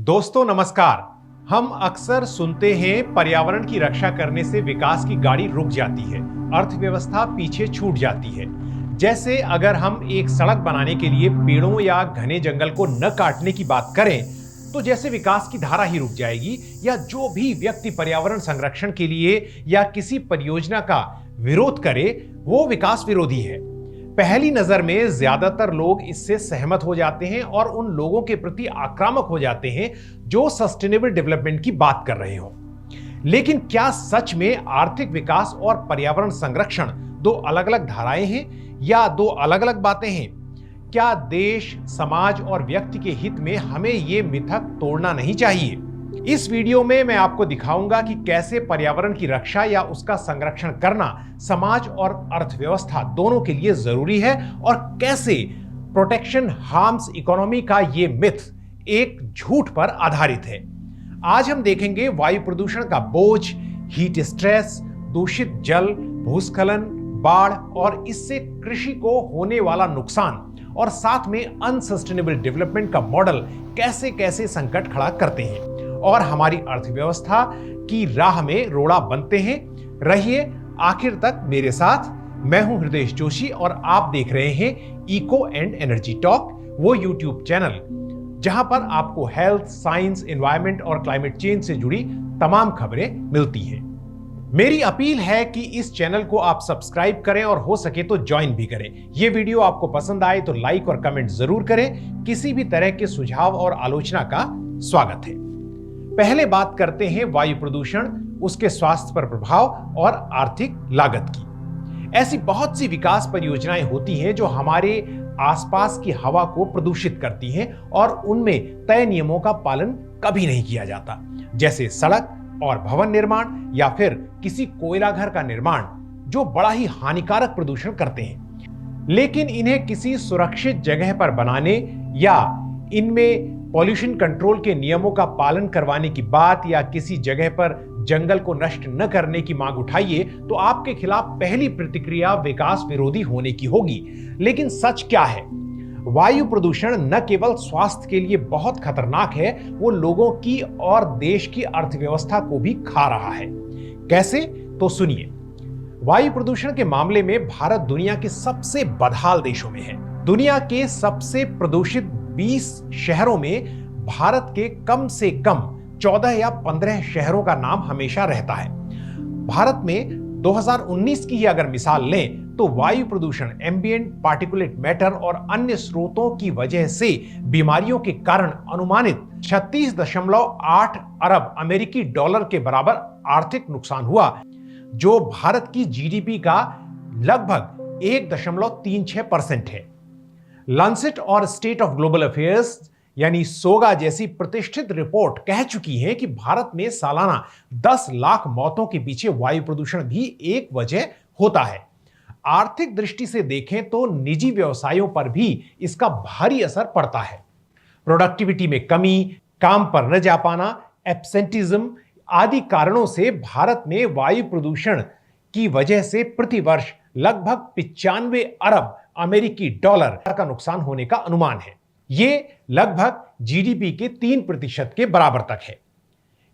दोस्तों नमस्कार। हम अक्सर सुनते हैं पर्यावरण की रक्षा करने से विकास की गाड़ी रुक जाती है, अर्थव्यवस्था पीछे छूट जाती है। जैसे अगर हम एक सड़क बनाने के लिए पेड़ों या घने जंगल को न काटने की बात करें तो जैसे विकास की धारा ही रुक जाएगी, या जो भी व्यक्ति पर्यावरण संरक्षण के लिए या किसी परियोजना का विरोध करे वो विकास विरोधी है। पहली नजर में ज्यादातर लोग इससे सहमत हो जाते हैं और उन लोगों के प्रति आक्रामक हो जाते हैं जो सस्टेनेबल डेवलपमेंट की बात कर रहे हो। लेकिन क्या सच में आर्थिक विकास और पर्यावरण संरक्षण दो अलग अलग धाराएं हैं या दो अलग अलग बातें हैं? क्या देश, समाज और व्यक्ति के हित में हमें यह मिथक तोड़ना नहीं चाहिए? इस वीडियो में मैं आपको दिखाऊंगा कि कैसे पर्यावरण की रक्षा या उसका संरक्षण करना समाज और अर्थव्यवस्था दोनों के लिए जरूरी है और कैसे प्रोटेक्शन हार्म्स इकोनॉमी का ये मिथ एक झूठ पर आधारित है। आज हम देखेंगे वायु प्रदूषण का बोझ, हीट स्ट्रेस, दूषित जल, भूस्खलन, बाढ़ और इससे कृषि को होने वाला नुकसान, और साथ में अनसस्टेनेबल डेवलपमेंट का मॉडल कैसे कैसे संकट खड़ा करते हैं और हमारी अर्थव्यवस्था की राह में रोड़ा बनते हैं। रहिए आखिर तक मेरे साथ। मैं हूं हृदय जोशी और आप देख रहे हैं इको एंड एनर्जी टॉक, वो यूट्यूब चैनल जहां पर आपको हेल्थ, साइंस, एनवायरनमेंट और क्लाइमेट चेंज से जुड़ी तमाम खबरें मिलती हैं। मेरी अपील है कि इस चैनल को आप सब्सक्राइब करें और हो सके तो ज्वाइन भी करें। यह वीडियो आपको पसंद आए तो लाइक और कमेंट जरूर करें। किसी भी तरह के सुझाव और आलोचना का स्वागत है। पहले बात करते हैं वायु प्रदूषण, उसके स्वास्थ्य पर प्रभाव और आर्थिक लागत की। ऐसी बहुत सी विकास परियोजनाएं होती हैं जो हमारे आसपास की हवा को प्रदूषित करती हैं और उनमें तय नियमों का पालन कभी नहीं किया जाता, जैसे सड़क और भवन निर्माण या फिर किसी कोयला घर का निर्माण, जो बड़ा ही हानिकारक प्रदूषण करते हैं। लेकिन इन्हें किसी सुरक्षित जगह पर बनाने या इनमें पॉल्यूशन कंट्रोल के नियमों का पालन करवाने की बात या किसी जगह पर जंगल को नष्ट न करने की मांग उठाइए तो आपके खिलाफ पहली प्रतिक्रिया विकास विरोधी होने की होगी। लेकिन सच क्या है? वायु प्रदूषण न केवल स्वास्थ्य के लिए बहुत खतरनाक है, वो लोगों की और देश की अर्थव्यवस्था को भी खा रहा है। कैसे? तो सुनिए। वायु प्रदूषण के मामले में भारत दुनिया के सबसे बदहाल देशों में है। दुनिया के सबसे प्रदूषित 20 शहरों में भारत के कम से कम 14 या 15 शहरों का नाम हमेशा रहता है। भारत में 2019 की ही अगर मिसाल लें तो वायु प्रदूषण, एम्बिएंट पार्टिकुलेट मैटर और अन्य स्रोतों की वजह से बीमारियों के कारण अनुमानित 36.8 अरब अमेरिकी डॉलर के बराबर आर्थिक नुकसान हुआ, जो भारत की जीडीपी का लगभग 1.36% है। लांसेट और स्टेट ऑफ ग्लोबल अफेयर्स यानी सोगा जैसी प्रतिष्ठित रिपोर्ट कह चुकी है कि भारत में सालाना 10 लाख मौतों के पीछे वायु प्रदूषण भी एक वजह होता है। आर्थिक दृष्टि से देखें तो निजी व्यवसायों पर भी इसका भारी असर पड़ता है। प्रोडक्टिविटी में कमी, काम पर न जा पाना, एब्सेंटिज्म आदि कारणों से भारत में वायु प्रदूषण की वजह से प्रतिवर्ष लगभग 95 अरब अमेरिकी डॉलर का नुकसान होने का अनुमान है। यह लगभग जीडीपी के 3% के बराबर तक है।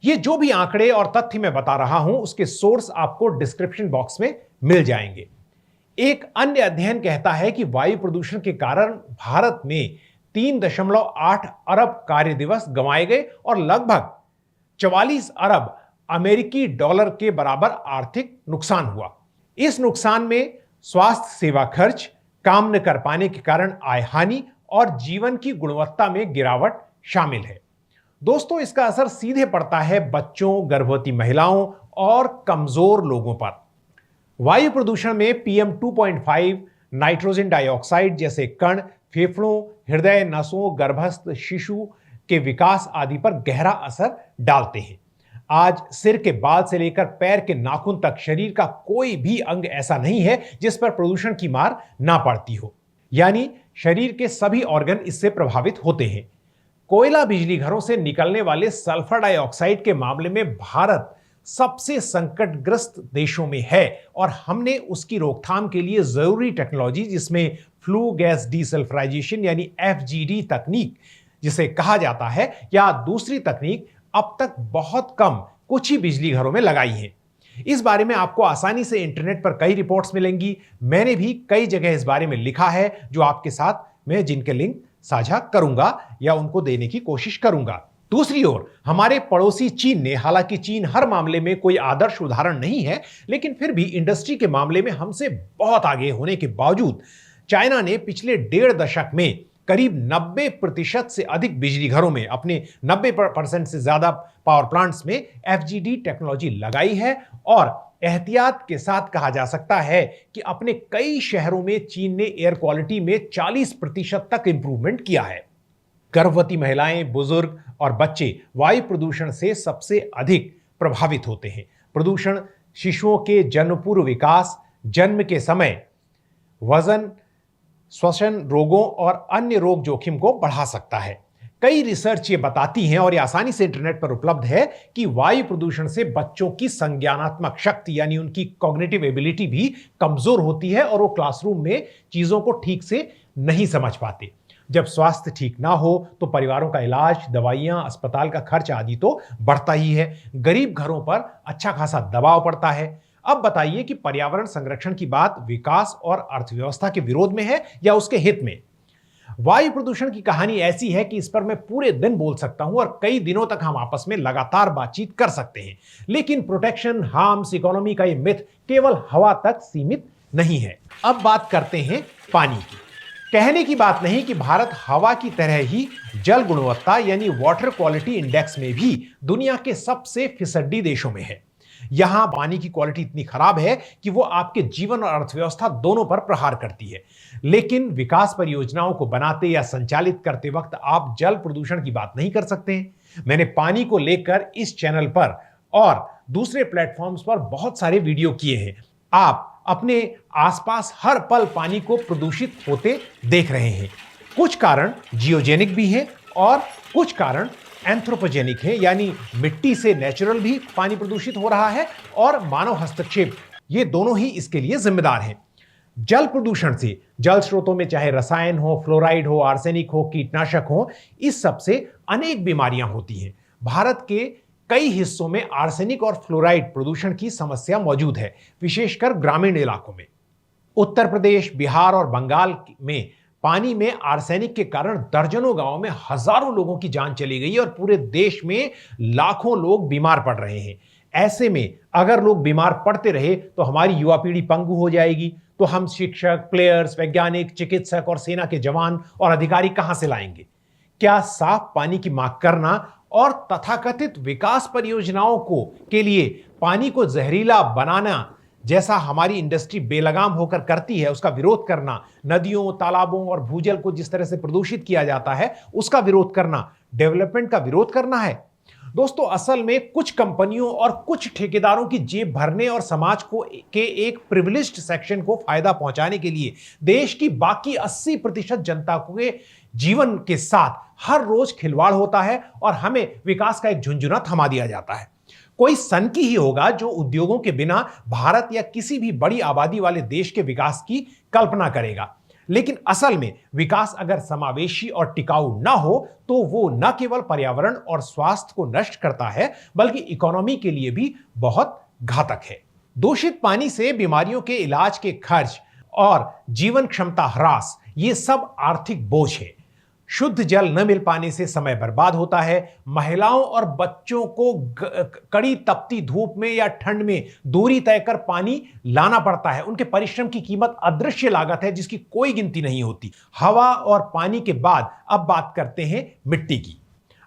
ये जो भी आंकड़े और तथ्य मैं बता रहा हूं उसके सोर्स आपको डिस्क्रिप्शन बॉक्स में मिल जाएंगे। एक अन्य अध्ययन कहता है कि वायु प्रदूषण के कारण भारत में 3.8 अरब कार्य दिवस गंवाए गए और लगभग 44 अरब अमेरिकी डॉलर के बराबर आर्थिक नुकसान हुआ। इस नुकसान में स्वास्थ्य सेवा खर्च, काम न कर पाने के कारण आय हानि और जीवन की गुणवत्ता में गिरावट शामिल है। दोस्तों, इसका असर सीधे पड़ता है बच्चों, गर्भवती महिलाओं और कमजोर लोगों पर। वायु प्रदूषण में PM 2.5, नाइट्रोजन डाइऑक्साइड जैसे कण फेफड़ों, हृदय, नसों, गर्भस्थ शिशु के विकास आदि पर गहरा असर डालते हैं। आज सिर के बाल से लेकर पैर के नाखून तक शरीर का कोई भी अंग ऐसा नहीं है जिस पर प्रदूषण की मार ना पड़ती हो, यानी शरीर के सभी ऑर्गन इससे प्रभावित होते हैं। कोयला बिजली घरों से निकलने वाले सल्फर डाइऑक्साइड के मामले में भारत सबसे संकटग्रस्त देशों में है और हमने उसकी रोकथाम के लिए जरूरी टेक्नोलॉजी, जिसमें फ्लू गैस डीसल्फराइजेशन यानी FGD तकनीक जिसे कहा जाता है, या दूसरी तकनीक अब तक बहुत कम कुछ ही बिजली घरों में लगाई है। इस बारे में आपको आसानी से इंटरनेट पर कई रिपोर्ट्स मिलेंगी। मैंने भी कई जगह इस बारे में लिखा है, जो आपके साथ मैं जिनके लिंक साझा करूंगा या उनको देने की कोशिश करूंगा। दूसरी ओर हमारे पड़ोसी चीन ने, हालांकि चीन हर मामले में कोई आदर्श उदाहरण नहीं है, लेकिन फिर भी इंडस्ट्री के मामले में हमसे बहुत आगे होने के बावजूद चाइना ने पिछले 1.5 दशक में करीब 90% से अधिक बिजली घरों में, अपने 90% से ज्यादा पावर प्लांट्स में एफजीडी टेक्नोलॉजी लगाई है। और एहतियात के साथ कहा जा सकता है कि अपने कई शहरों में चीन ने एयर क्वालिटी में 40% तक इंप्रूवमेंट किया है। गर्भवती महिलाएं, बुजुर्ग और बच्चे वायु प्रदूषण से सबसे अधिक प्रभावित होते हैं। प्रदूषण शिशुओं के जन्म पूर्व विकास, जन्म के समय वजन, श्वसन रोगों और अन्य रोग जोखिम को बढ़ा सकता है। कई रिसर्च ये बताती हैं, और ये आसानी से इंटरनेट पर उपलब्ध है, कि वायु प्रदूषण से बच्चों की संज्ञानात्मक शक्ति यानी उनकी कॉग्निटिव एबिलिटी भी कमजोर होती है और वो क्लासरूम में चीजों को ठीक से नहीं समझ पाते। जब स्वास्थ्य ठीक ना हो तो परिवारों का इलाज, दवाइयां, अस्पताल का खर्च आदि तो बढ़ता ही है। गरीब घरों पर अच्छा खासा दबाव पड़ता है। अब बताइए कि पर्यावरण संरक्षण की बात विकास और अर्थव्यवस्था के विरोध में है या उसके हित में? वायु प्रदूषण की कहानी ऐसी है कि इस पर मैं पूरे दिन बोल सकता हूं और कई दिनों तक हम आपस में लगातार बातचीत कर सकते हैं। लेकिन प्रोटेक्शन हार्म्स इकोनॉमी का ये मिथ केवल हवा तक सीमित नहीं है। अब बात करते हैं पानी की। कहने की बात नहीं कि भारत हवा की तरह ही जल गुणवत्ता यानी वाटर क्वालिटी इंडेक्स में भी दुनिया के सबसे फिसड्डी देशों में है। यहां पानी की क्वालिटी इतनी खराब है कि वो आपके जीवन और अर्थव्यवस्था दोनों पर प्रहार करती है। लेकिन विकास परियोजनाओं को बनाते या संचालित करते वक्त आप जल प्रदूषण की बात नहीं कर सकते हैं। मैंने पानी को लेकर इस चैनल पर और दूसरे प्लेटफॉर्म्स पर बहुत सारे वीडियो किए हैं। आप अपने आसपास हर पल पानी को प्रदूषित होते देख रहे हैं। कुछ कारण जियोजेनिक भी हैं और कुछ कारण एंथ्रोपोजेनिक है, यानी मिट्टी से नेचुरल भी पानी प्रदूषित हो रहा है और मानव हस्तक्षेप, ये दोनों ही इसके लिए जिम्मेदार हैं। जल प्रदूषण से जल स्रोतों में चाहे रसायन हो, फ्लोराइड हो, आर्सेनिक हो, कीटनाशक हो, इस सब से अनेक बीमारियां होती हैं। भारत के कई हिस्सों में आर्सेनिक और फ्लोराइड प्रदूषण की समस्या मौजूद है, विशेषकर ग्रामीण इलाकों में। उत्तर प्रदेश, बिहार और बंगाल में पानी में आर्सेनिक के कारण दर्जनों गांवों में हजारों लोगों की जान चली गई और पूरे देश में लाखों लोग बीमार पड़ रहे हैं। ऐसे में अगर लोग बीमार पड़ते रहे तो हमारी युवा पीढ़ी पंगु हो जाएगी। तो हम शिक्षक, प्लेयर्स, वैज्ञानिक, चिकित्सक और सेना के जवान और अधिकारी कहां से लाएंगे? क्या साफ पानी की मांग करना और तथाकथित विकास परियोजनाओं के लिए पानी को जहरीला बनाना जैसा हमारी इंडस्ट्री बेलगाम होकर करती है, उसका विरोध करना, नदियों, तालाबों और भूजल को जिस तरह से प्रदूषित किया जाता है उसका विरोध करना, डेवलपमेंट का विरोध करना है? दोस्तों, असल में कुछ कंपनियों और कुछ ठेकेदारों की जेब भरने और समाज को के एक प्रिविलेज्ड सेक्शन को फायदा पहुंचाने के लिए देश की बाकी 80% जनता के जीवन के साथ हर रोज खिलवाड़ होता है और हमें विकास का एक झुंझुना थमा दिया जाता है। कोई सनकी ही होगा जो उद्योगों के बिना भारत या किसी भी बड़ी आबादी वाले देश के विकास की कल्पना करेगा। लेकिन असल में विकास अगर समावेशी और टिकाऊ ना हो तो वो न केवल पर्यावरण और स्वास्थ्य को नष्ट करता है बल्कि इकोनॉमी के लिए भी बहुत घातक है। दूषित पानी से बीमारियों के इलाज के खर्च और जीवन क्षमता ह्रास, ये सब आर्थिक बोझ है। शुद्ध जल न मिल पाने से समय बर्बाद होता है। महिलाओं और बच्चों को कड़ी तपती धूप में या ठंड में दूरी तय कर पानी लाना पड़ता है। उनके परिश्रम की कीमत अदृश्य लागत है जिसकी कोई गिनती नहीं होती। हवा और पानी के बाद अब बात करते हैं मिट्टी की।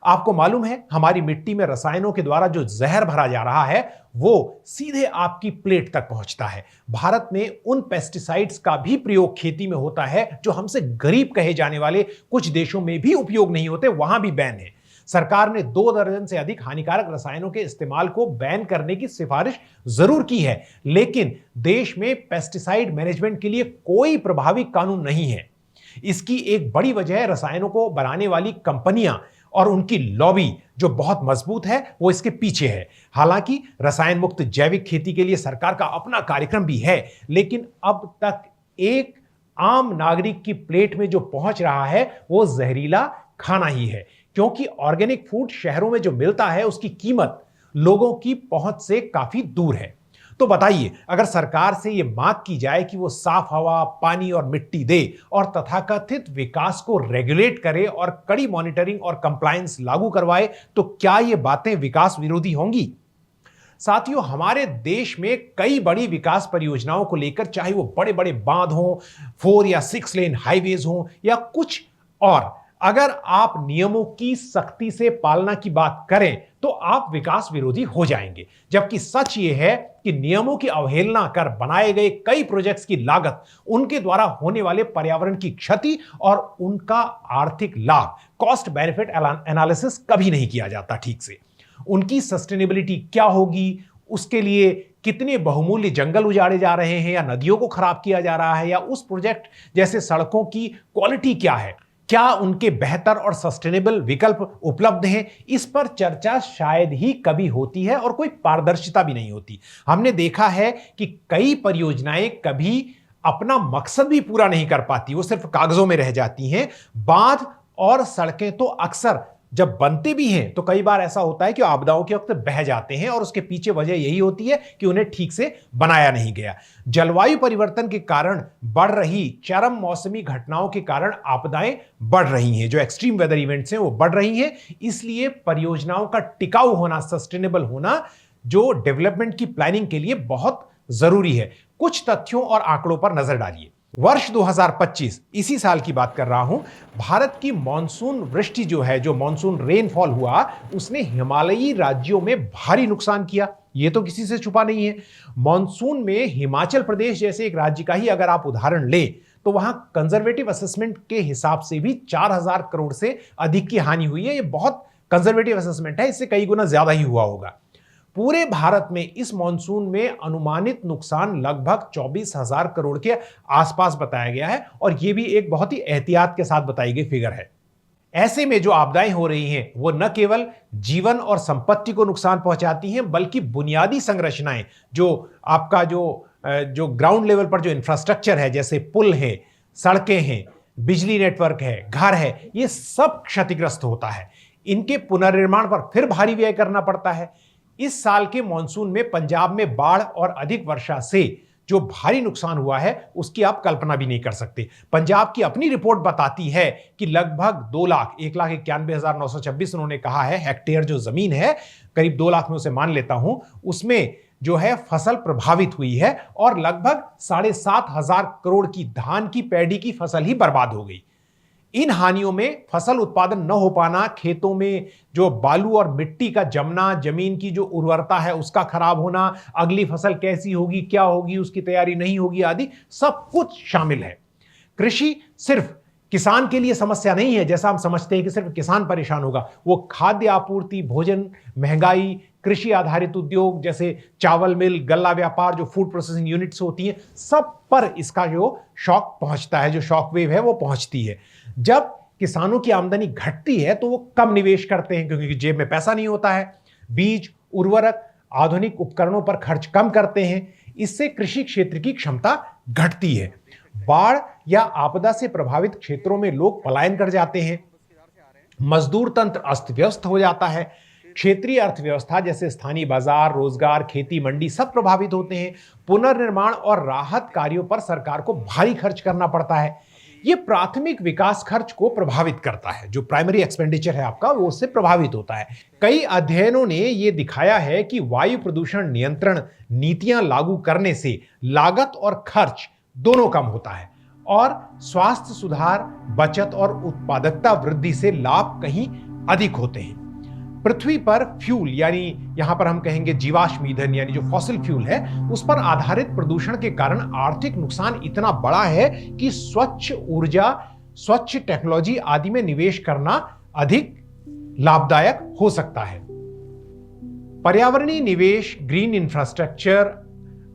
आपको मालूम है हमारी मिट्टी में रसायनों के द्वारा जो जहर भरा जा रहा है वो सीधे आपकी प्लेट तक पहुंचता है। भारत में उन पेस्टिसाइड्स का भी प्रयोग खेती में होता है जो हमसे गरीब कहे जाने वाले कुछ देशों में भी उपयोग नहीं होते, वहां भी बैन है। सरकार ने 2 दर्जन से अधिक हानिकारक रसायनों के इस्तेमाल को बैन करने की सिफारिश जरूर की है, लेकिन देश में पेस्टिसाइड मैनेजमेंट के लिए कोई प्रभावी कानून नहीं है। इसकी एक बड़ी वजह रसायनों को बनाने वाली कंपनियां और उनकी लॉबी जो बहुत मजबूत है वो इसके पीछे है। हालांकि रसायन मुक्त जैविक खेती के लिए सरकार का अपना कार्यक्रम भी है, लेकिन अब तक एक आम नागरिक की प्लेट में जो पहुंच रहा है वो जहरीला खाना ही है, क्योंकि ऑर्गेनिक फूड शहरों में जो मिलता है उसकी कीमत लोगों की पहुंच से काफी दूर है। तो बताइए, अगर सरकार से यह मांग की जाए कि वो साफ हवा, पानी और मिट्टी दे और तथाकथित विकास को रेगुलेट करे और कड़ी मॉनिटरिंग और कंप्लायंस लागू करवाए, तो क्या ये बातें विकास विरोधी होंगी? साथियों, हमारे देश में कई बड़ी विकास परियोजनाओं को लेकर, चाहे वो बड़े बड़े बांध हों, 4 या 6 लेन हाईवेज हों या कुछ और, अगर आप नियमों की सख्ती से पालना की बात करें तो आप विकास विरोधी हो जाएंगे। जबकि सच यह है कि नियमों की अवहेलना कर बनाए गए कई प्रोजेक्ट्स की लागत, उनके द्वारा होने वाले पर्यावरण की क्षति और उनका आर्थिक लाभ, कॉस्ट बेनिफिट एनालिसिस कभी नहीं किया जाता ठीक से। उनकी सस्टेनेबिलिटी क्या होगी, उसके लिए कितने बहुमूल्य जंगल उजाड़े जा रहे हैं या नदियों को खराब किया जा रहा है, या उस प्रोजेक्ट जैसे सड़कों की क्वालिटी क्या है, क्या उनके बेहतर और सस्टेनेबल विकल्प उपलब्ध हैं, इस पर चर्चा शायद ही कभी होती है और कोई पारदर्शिता भी नहीं होती। हमने देखा है कि कई परियोजनाएं कभी अपना मकसद भी पूरा नहीं कर पाती, वो सिर्फ कागजों में रह जाती हैं। बांध और सड़कें तो अक्सर जब बनते भी हैं तो कई बार ऐसा होता है कि आपदाओं के वक्त बह जाते हैं और उसके पीछे वजह यही होती है कि उन्हें ठीक से बनाया नहीं गया। जलवायु परिवर्तन के कारण बढ़ रही चरम मौसमी घटनाओं के कारण आपदाएं बढ़ रही हैं, जो एक्सट्रीम वेदर इवेंट्स हैं वो बढ़ रही हैं। इसलिए परियोजनाओं का टिकाऊ होना, सस्टेनेबल होना, जो डेवलपमेंट की प्लानिंग के लिए बहुत जरूरी है। कुछ तथ्यों और आंकड़ों पर नजर डालिए। वर्ष 2025, इसी साल की बात कर रहा हूं, भारत की मॉनसून वृष्टि जो मॉनसून रेनफॉल हुआ, उसने हिमालयी राज्यों में भारी नुकसान किया। यह तो किसी से छुपा नहीं है। मॉनसून में हिमाचल प्रदेश जैसे एक राज्य का ही अगर आप उदाहरण ले तो वहां कंजर्वेटिव असेसमेंट के हिसाब से भी 4000 करोड़ से अधिक की हानि हुई है। यह बहुत कंजर्वेटिव असेसमेंट है, इससे कई गुना ज्यादा ही हुआ होगा। पूरे भारत में इस मॉनसून में अनुमानित नुकसान लगभग 24,000 करोड़ के आसपास बताया गया है, और यह भी एक बहुत ही एहतियात के साथ बताई गई फिगर है। ऐसे में जो आपदाएं हो रही हैं वो न केवल जीवन और संपत्ति को नुकसान पहुंचाती हैं, बल्कि बुनियादी संरचनाएं, जो आपका जो ग्राउंड लेवल पर जो इंफ्रास्ट्रक्चर है, जैसे पुल है, सड़कें हैं, बिजली नेटवर्क है, घर है, ये सब क्षतिग्रस्त होता है। इनके पुनर्निर्माण पर फिर भारी व्यय करना पड़ता है। इस साल के मॉनसून में पंजाब में बाढ़ और अधिक वर्षा से जो भारी नुकसान हुआ है उसकी आप कल्पना भी नहीं कर सकते। पंजाब की अपनी रिपोर्ट बताती है कि लगभग 2,91,926 उन्होंने कहा है हेक्टेयर जो जमीन है, करीब 2 लाख में उसे मान लेता हूं, उसमें जो है फसल प्रभावित हुई है और लगभग 7,500 करोड़ की धान की पैडी की फसल ही बर्बाद हो गई। इन हानियों में फसल उत्पादन न हो पाना, खेतों में जो बालू और मिट्टी का जमना, जमीन की जो उर्वरता है उसका खराब होना, अगली फसल कैसी होगी, क्या होगी, उसकी तैयारी नहीं होगी आदि सब कुछ शामिल है। कृषि सिर्फ किसान के लिए समस्या नहीं है, जैसा हम समझते हैं कि सिर्फ किसान परेशान होगा। वो खाद्य आपूर्ति, भोजन, महंगाई, कृषि आधारित उद्योग जैसे चावल मिल, गल्ला व्यापार, जो फूड प्रोसेसिंग यूनिट्स होती हैं, सब पर इसका जो शॉक पहुंचता है, जो शॉक वेव है वो पहुंचती है। जब किसानों की आमदनी घटती है तो वो कम निवेश करते हैं, क्योंकि जेब में पैसा नहीं होता है। बीज, उर्वरक, आधुनिक उपकरणों पर खर्च कम करते हैं। इससे कृषि क्षेत्र की क्षमता घटती है। बाढ़ या आपदा से प्रभावित क्षेत्रों में लोग पलायन कर जाते हैं। मजदूर तंत्र अस्त व्यस्त हो जाता है। क्षेत्रीय अर्थव्यवस्था जैसे स्थानीय बाजार, रोजगार, खेती, मंडी सब प्रभावित होते हैं। पुनर्निर्माण और राहत कार्यों पर सरकार को भारी खर्च करना पड़ता है। यह प्राथमिक विकास खर्च को प्रभावित करता है। जो प्राइमरी एक्सपेंडिचर है आपका, वो उससे प्रभावित होता है। कई अध्ययनों ने यह दिखाया है कि वायु प्रदूषण नियंत्रण नीतियां लागू करने से लागत और खर्च दोनों कम होता है, और स्वास्थ्य सुधार, बचत और उत्पादकता वृद्धि से लाभ कहीं अधिक होते हैं। पृथ्वी पर फ्यूल, यानी यहां पर हम कहेंगे जीवाश्म ईंधन, यानी जो फॉसिल फ्यूल है, उस पर आधारित प्रदूषण के कारण आर्थिक नुकसान इतना बड़ा है कि स्वच्छ ऊर्जा, स्वच्छ टेक्नोलॉजी आदि में निवेश करना अधिक लाभदायक हो सकता है। पर्यावरणीय निवेश, ग्रीन इंफ्रास्ट्रक्चर,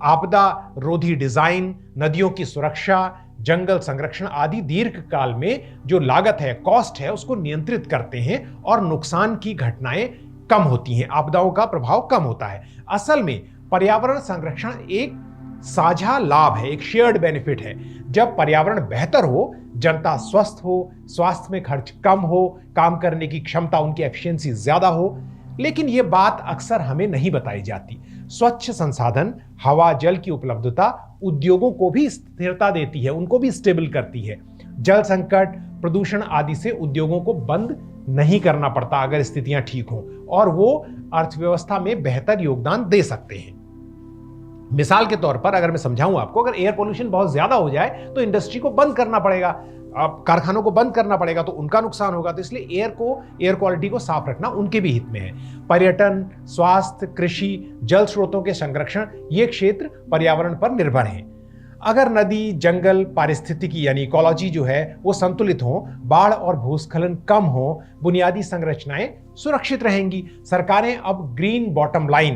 आपदा रोधी डिजाइन, नदियों की सुरक्षा, जंगल संरक्षण आदि दीर्घकाल में जो लागत है, कॉस्ट है, उसको नियंत्रित करते हैं और नुकसान की घटनाएं कम होती हैं, आपदाओं का प्रभाव कम होता है। असल में पर्यावरण संरक्षण एक साझा लाभ है, एक शेयर्ड बेनिफिट है। जब पर्यावरण बेहतर हो, जनता स्वस्थ हो, स्वास्थ्य में खर्च कम हो, काम करने की क्षमता, उनकी एफिशिएंसी ज्यादा हो। लेकिन यह बात अक्सर हमें नहीं बताई जाती। स्वच्छ संसाधन, हवा जल की उपलब्धता उद्योगों को भी स्थिरता देती है, उनको भी स्टेबल करती है। जल संकट, प्रदूषण आदि से उद्योगों को बंद नहीं करना पड़ता अगर स्थितियां ठीक हों, और वो अर्थव्यवस्था में बेहतर योगदान दे सकते हैं। मिसाल के तौर पर अगर मैं समझाऊं आपको, अगर एयर पोल्यूशन बहुत ज्यादा हो जाए तो इंडस्ट्री को बंद करना पड़ेगा, अब कारखानों को बंद करना पड़ेगा, तो उनका नुकसान होगा। तो इसलिए एयर क्वालिटी को साफ रखना उनके भी हित में है। पर्यटन, स्वास्थ्य, कृषि, जल स्रोतों के संरक्षण, ये क्षेत्र पर्यावरण पर निर्भर हैं। अगर नदी, जंगल, पारिस्थितिकी यानी इकोलॉजी जो है वो संतुलित हो, बाढ़ और भूस्खलन कम हो, बुनियादी संरचनाएं सुरक्षित रहेंगी। सरकारें अब ग्रीन बॉटम लाइन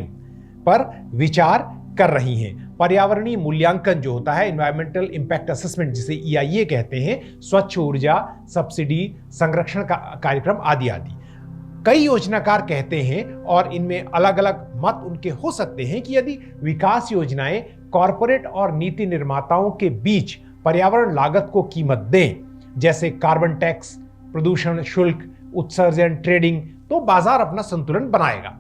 पर विचार कर रही हैं। पर्यावरणीय मूल्यांकन जो होता है, एनवायरमेंटल इंपैक्ट असेसमेंट जिसे EIA कहते हैं, स्वच्छ ऊर्जा, सब्सिडी, संरक्षण का कार्यक्रम आदि आदि। कई योजनाकार कहते हैं, और इनमें अलग अलग मत उनके हो सकते हैं, कि यदि विकास योजनाएं कॉरपोरेट और नीति निर्माताओं के बीच पर्यावरण लागत को कीमत दें, जैसे कार्बन टैक्स, प्रदूषण शुल्क, उत्सर्जन, ट्रेडिंग, तो बाजार अपना संतुलन बनाएगा।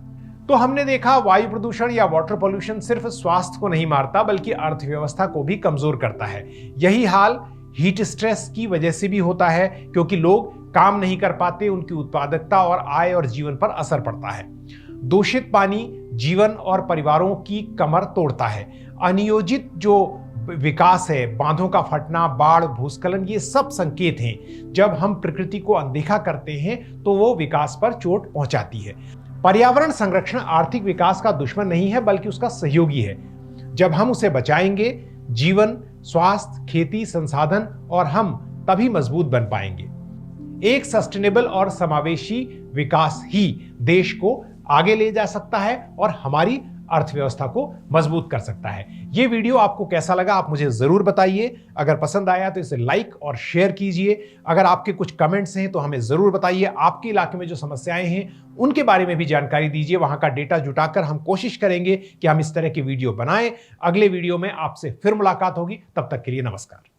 तो हमने देखा, वायु प्रदूषण या वाटर पॉल्यूशन सिर्फ स्वास्थ्य को नहीं मारता बल्कि अर्थव्यवस्था को भी कमजोर करता है। यही हाल हीट स्ट्रेस की वजह से भी होता है, क्योंकि लोग काम नहीं कर पाते, उनकी उत्पादकता और आय और जीवन पर असर पड़ता है। दूषित पानी जीवन और परिवारों की कमर तोड़ता है। अनियोजित जो विकास है, बांधों का फटना, बाढ़, भूस्खलन, ये सब संकेत हैं। जब हम प्रकृति को अनदेखा करते हैं तो वो विकास पर चोट पहुंचाती है। पर्यावरण संरक्षण आर्थिक विकास का दुश्मन नहीं है बल्कि उसका सहयोगी है। जब हम उसे बचाएंगे, जीवन, स्वास्थ्य, खेती, संसाधन और हम तभी मजबूत बन पाएंगे। एक सस्टेनेबल और समावेशी विकास ही देश को आगे ले जा सकता है और हमारी अर्थव्यवस्था को मजबूत कर सकता है। यह वीडियो आपको कैसा लगा आप मुझे जरूर बताइए। अगर पसंद आया तो इसे लाइक और शेयर कीजिए। अगर आपके कुछ कमेंट्स हैं तो हमें जरूर बताइए। आपके इलाके में जो समस्याएं हैं उनके बारे में भी जानकारी दीजिए। वहां का डेटा जुटाकर हम कोशिश करेंगे कि हम इस तरह की वीडियो बनाएं। अगले वीडियो में आपसे फिर मुलाकात होगी। तब तक के लिए नमस्कार।